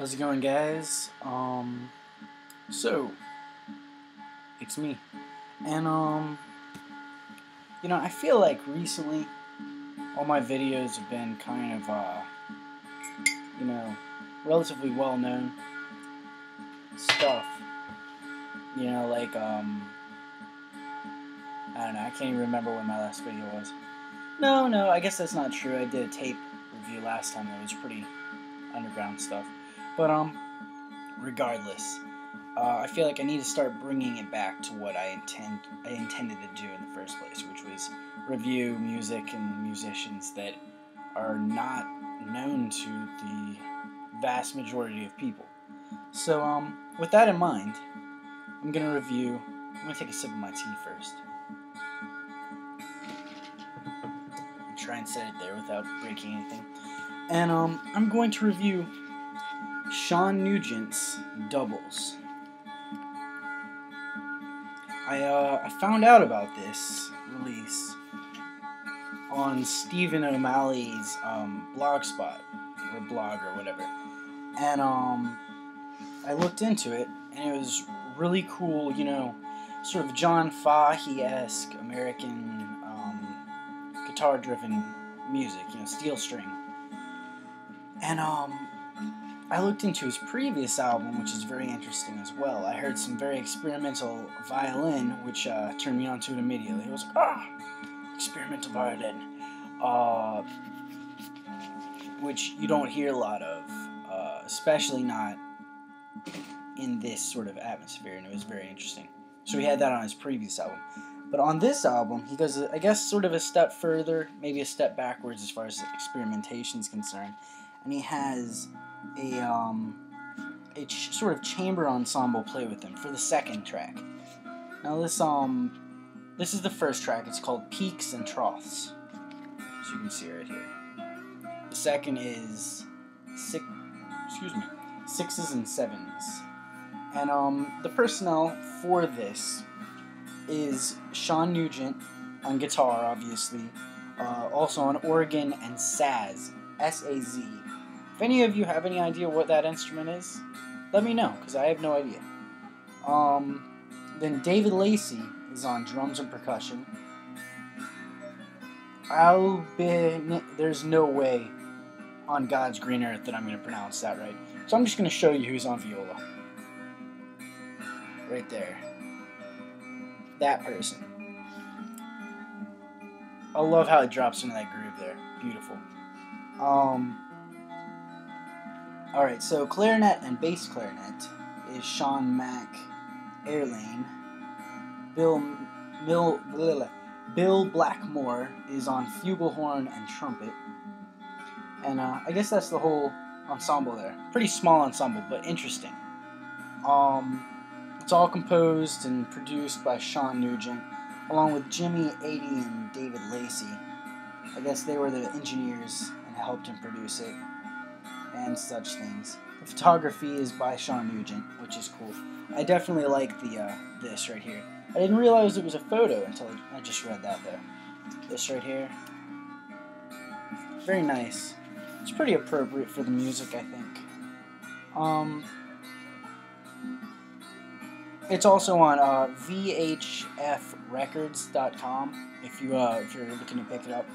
How's it going, guys? So it's me, and I feel like recently all my videos have been kind of relatively well-known stuff. Like I don't know. I can't even remember when my last video was. No, I guess that's not true. I did a tape review last time. It was pretty underground stuff, but regardless. I feel like I need to start bringing it back to what I intended to do in the first place, which was review music and musicians that are not known to the vast majority of people. So, with that in mind, I'm gonna take a sip of my tea first. Try and set it there without breaking anything. And I'm going to review Cian Nugent's Doubles. I found out about this release on Stephen O'Malley's blogspot, or blog, or whatever. And I looked into it, and it was really cool, sort of John Fahey-esque American guitar-driven music, steel string. And I looked into his previous album, which is very interesting as well. I heard some very experimental violin, which turned me on to it immediately. I was like, experimental violin. Which you don't hear a lot of, especially not in this sort of atmosphere, and it was very interesting. So he had that on his previous album. But on this album, he goes, I guess, sort of a step further, maybe a step backwards as far as experimentation is concerned. And he has a sort of chamber ensemble play with him for the second track. Now this is the first track. It's called Peaks and Troughs, as you can see right here. The second is sixes and sevens. And the personnel for this is Cian Nugent on guitar, obviously, also on organ and saz, S-A-Z. If any of you have any idea what that instrument is, let me know, because I have no idea. Then David Lacey is on drums and percussion. There's no way on God's green earth that I'm going to pronounce that right. So I'm just going to show you who's on viola. Right there. That person. I love how it drops into that groove there. Beautiful. Alright, so clarinet and bass clarinet is Sean McAirlane. Bill Blackmore is on flugelhorn and trumpet. And I guess that's the whole ensemble there. Pretty small ensemble, but interesting. It's all composed and produced by Cian Nugent, along with Jimmy Adey and David Lacey. I guess they were the engineers and helped him produce it, and such things. The photography is by Cian Nugent, which is cool. I definitely like this right here. I didn't realize it was a photo until I just read that there. This right here. Very nice. It's pretty appropriate for the music, I think. It's also on vhfrecords.com if you're looking to pick it up.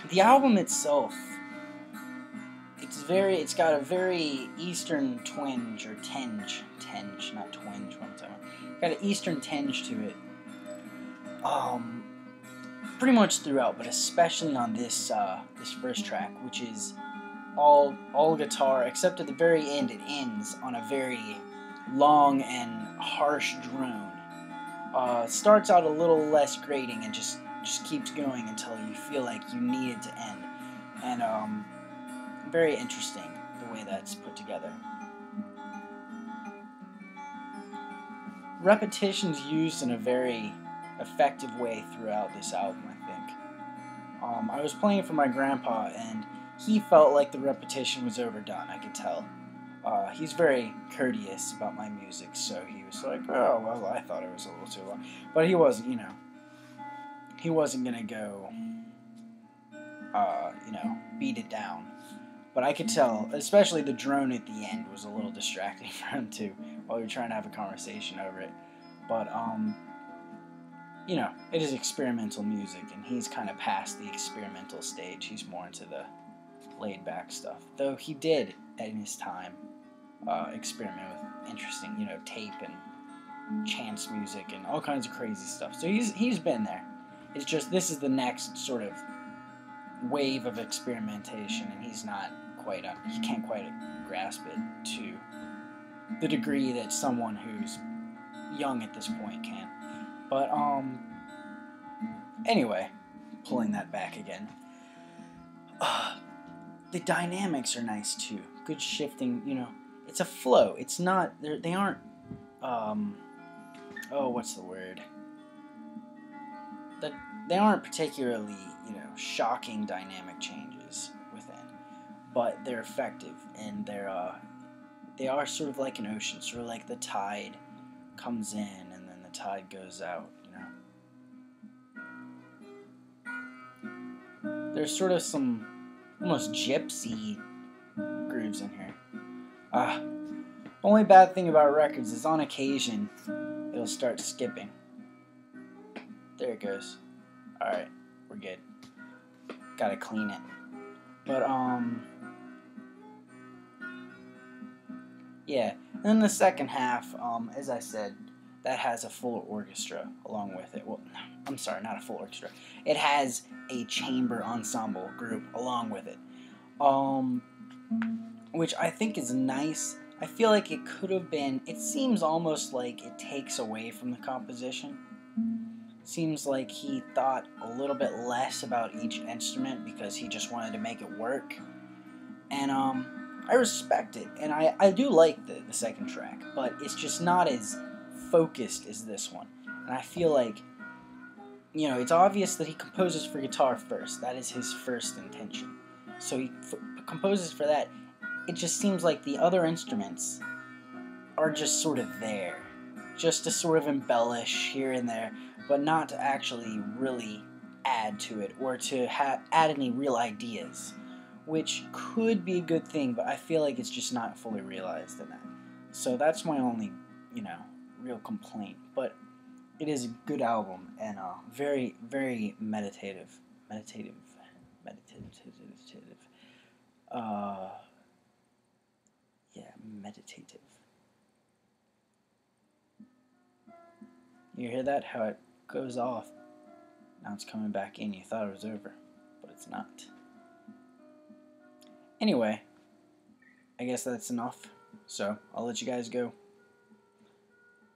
The album itself, it's got a very Eastern twinge, or tinge, not twinge, what I'm talking about. Got an Eastern tinge to it. Pretty much throughout, but especially on this first track, which is all guitar, except at the very end it ends on a very long and harsh drone. Starts out a little less grating and just keeps going until you feel like you need it to end. And very interesting the way that's put together. Repetition's used in a very effective way throughout this album, I think. I was playing for my grandpa, and he felt like the repetition was overdone, I could tell. He's very courteous about my music, so he was like, oh, well, I thought it was a little too long. But he wasn't, he wasn't going to go, beat it down. But I could tell, especially the drone at the end was a little distracting for him too, while we were trying to have a conversation over it. But you know, it is experimental music, and he's kind of past the experimental stage. He's more into the laid-back stuff. Though he did, in his time, experiment with interesting, you know, tape and chance music and all kinds of crazy stuff. So he's been there. It's just this is the next sort of wave of experimentation, and he's not quite up. He can't quite grasp it to the degree that someone who's young at this point can. But anyway, pulling that back again. The dynamics are nice too. Good shifting, you know. It's a flow. It's not. They aren't. Oh, what's the word? That they aren't particularly, you know, shocking dynamic changes within, but they're effective, and they are sort of like an ocean, sort of like the tide comes in and then the tide goes out. You know. There's sort of some almost gypsy grooves in here. Only bad thing about records is on occasion it'll start skipping. There it goes. Alright, we're good. Gotta clean it. But yeah. And then the second half, as I said, that has a full orchestra along with it. Well, I'm sorry, not a full orchestra. It has a chamber ensemble group along with it. Which I think is nice. I feel like it could have been, it seems almost like it takes away from the composition. It seems like he thought a little bit less about each instrument because he just wanted to make it work. And I respect it, and I do like the second track, but it's just not as focused as this one. And I feel like, you know, it's obvious that he composes for guitar first. That is his first intention. So he composes for that. It just seems like the other instruments are just sort of there, just to sort of embellish here and there, but not to actually really add to it or to add any real ideas, which could be a good thing, but I feel like it's just not fully realized in that. So that's my only, you know, real complaint. But it is a good album and very, very meditative. Yeah, meditative. You hear that? How it goes off. Now it's coming back in. You thought it was over, but it's not. Anyway, I guess that's enough. So I'll let you guys go.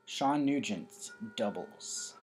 Cian Nugent's Doubles.